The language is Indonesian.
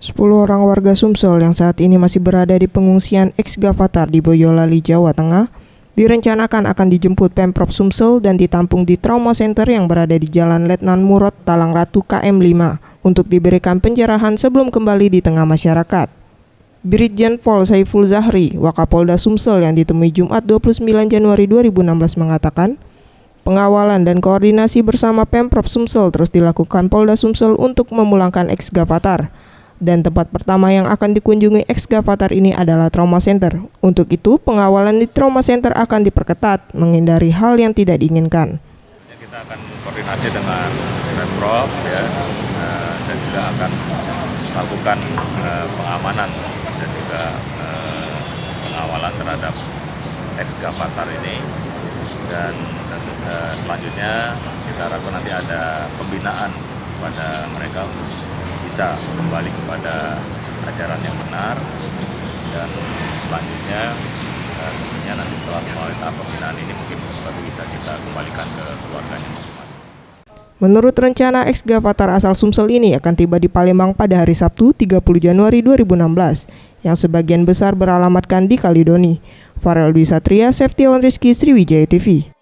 10 orang warga Sumsel yang saat ini masih berada di pengungsian ex-Gavatar di Boyolali, Jawa Tengah, direncanakan akan dijemput Pemprov Sumsel dan ditampung di Trauma Center yang berada di Jalan Letnan Murad, Talangratu, KM 5 untuk diberikan pencerahan sebelum kembali di tengah masyarakat. Brigjen Pol Saiful Zahri, Wakapolda Sumsel yang ditemui Jumat 29 Januari 2016 mengatakan, pengawalan dan koordinasi bersama Pemprov Sumsel terus dilakukan Polda Sumsel untuk memulangkan ex-Gavatar. Dan tempat pertama yang akan dikunjungi ex-Gavatar ini adalah Trauma Center. Untuk itu, pengawalan di Trauma Center akan diperketat, menghindari hal yang tidak diinginkan. Kita akan koordinasi dengan Pemprov dan juga akan melakukan pengamanan dan juga pengawalan terhadap ex-Gavatar ini. Dan selanjutnya kita harapkan nanti ada pembinaan kepada mereka untuk bisa kembali kepada ajaran yang benar, dan selanjutnya tentunya nanti setelah melalui tahap pembinaan ini mungkin baru bisa kita kembalikan ke keluarganya masing-masing. Menurut rencana ex-Gavatar asal Sumsel ini akan tiba di Palembang pada hari Sabtu 30 Januari 2016 yang sebagian besar beralamatkan di Kalidoni. Farel Dwi Satria, Seftiawan Rizky, Sriwijaya TV.